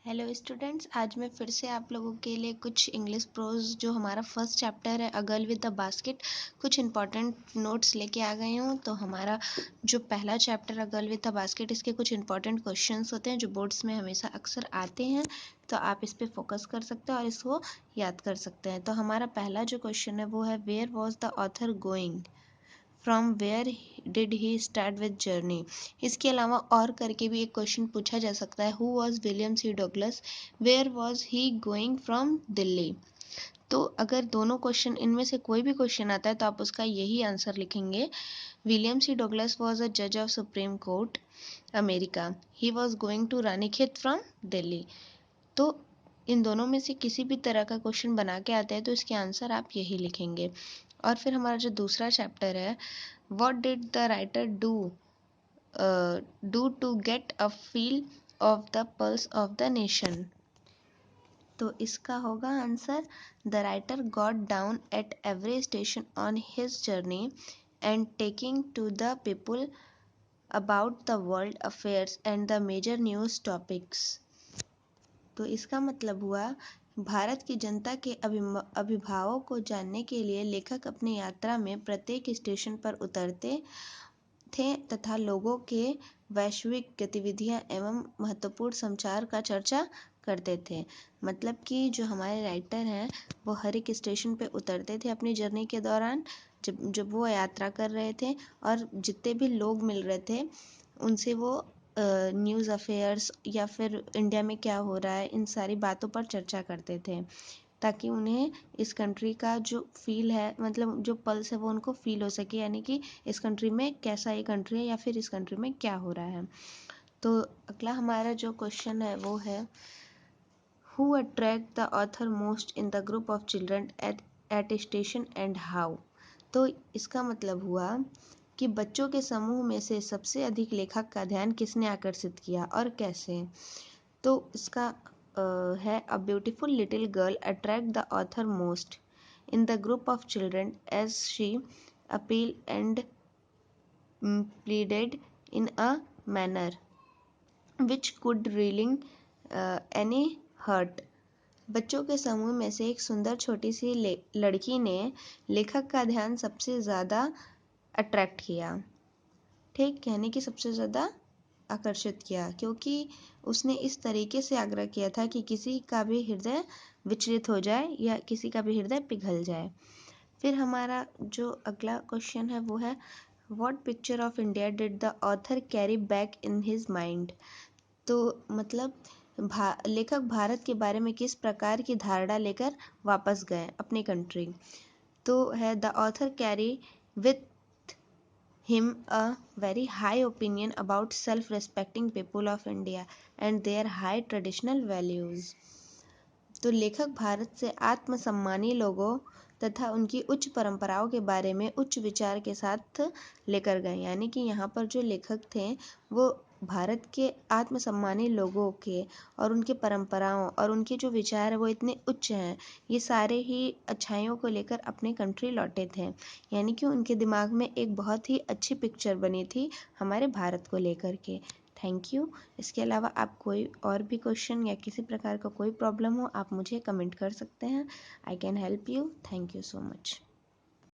Hello students, आज मैं फिर से आप लोगों के लिए कुछ इंग्लिश प्रोज जो हमारा फर्स्ट चैप्टर है a girl with the basket कुछ इंपॉर्टेंट नोट्स लेके आ गई हूँ। तो हमारा जो पहला chapter a girl with the basket, इसके कुछ इंपॉर्टेंट क्वेश्चंस होते हैं जो बोर्ड्स में हमेशा अक्सर आते हैं, तो आप इस पर फोकस कर सकते हैं और इसको याद कर सकते हैं। तो हमारा पहला जो क्वेश्चन है वो है, where was the author going, from where did he start with journey. इसके अलावा और करके भी एक क्वेश्चन पूछा जा सकता है, who was William C Douglas, where was he going from Delhi. तो अगर दोनों क्वेश्चन इनमें से कोई भी क्वेश्चन आता है तो आप उसका यही आंसर लिखेंगे। William C Douglas was a जज of Supreme Court America, he was going to Ranikhet from Delhi. तो इन दोनों में से किसी भी तरह का क्वेश्चन बना के आता है तो इसके आंसर आप यही लिखेंगे। और फिर हमारा जो दूसरा चैप्टर है, what did the writer do to get a feel of the pulse of the nation. तो इसका होगा answer, the writer got down at every station on his journey and taking to the people about the world affairs and the major news topics. तो इसका मतलब हुआ, भारत की जनता के अभिभावों को जानने के लिए लेखक अपनी यात्रा में प्रत्येक स्टेशन पर उतरते थे तथा लोगों के वैश्विक गतिविधियां एवं महत्वपूर्ण समाचार का चर्चा करते थे। मतलब कि जो हमारे राइटर हैं वो हर एक स्टेशन पे उतरते थे अपनी जर्नी के दौरान, जब जब वो यात्रा कर रहे थे, और जितने भी लोग मिल रहे थे उनसे वो न्यूज़ अफेयर्स या फिर इंडिया में क्या हो रहा है इन सारी बातों पर चर्चा करते थे, ताकि उन्हें इस कंट्री का जो फील है, मतलब जो पल्स है वो उनको फील हो सके, यानी कि इस कंट्री में कैसा ये कंट्री है या फिर इस कंट्री में क्या हो रहा है। तो अगला हमारा जो क्वेश्चन है वो है, who attract the author most in the group of children eight station and how. तो इसका मतलब हुआ कि बच्चों के समूह में से सबसे अधिक लेखक का ध्यान किसने आकर्षित किया और कैसे। तो इसका है, a beautiful little girl attract the author most in the group of children as she appeal and pleaded in a manner which could reeling any hurt। बच्चों के समूह में से एक सुंदर छोटी सी लड़की ने लेखक का ध्यान सबसे ज़्यादा अट्रैक्ट किया, ठीक, यानी कि सबसे ज़्यादा आकर्षित किया, क्योंकि उसने इस तरीके से आग्रह किया था कि किसी का भी हृदय विचलित हो जाए या किसी का भी हृदय पिघल जाए। फिर हमारा जो अगला क्वेश्चन है वो है, what picture of India did the author carry back in his mind. तो मतलब लेखक भारत के बारे में किस प्रकार की धारणा लेकर वापस गए अपनी कंट्री। तो है, the author carry with him a very high opinion about self-respecting people of India and their high traditional values। तो लेखक भारत से आत्मसम्मानी लोगों तथा उनकी उच्च परंपराओं के बारे में उच्च विचार के साथ लेकर गए, यानी कि यहाँ पर जो लेखक थे वो भारत के आत्मसम्मानी लोगों के और उनके परंपराओं और उनके जो विचार है वो इतने उच्च हैं, ये सारे ही अच्छाइयों को लेकर अपने कंट्री लौटे थे, यानी कि उनके दिमाग में एक बहुत ही अच्छी पिक्चर बनी थी हमारे भारत को लेकर के। Thank you. इसके अलावा आप कोई और भी क्वेश्चन या किसी प्रकार का कोई प्रॉब्लम हो आप मुझे कमेंट कर सकते हैं। I can help you. Thank you so much.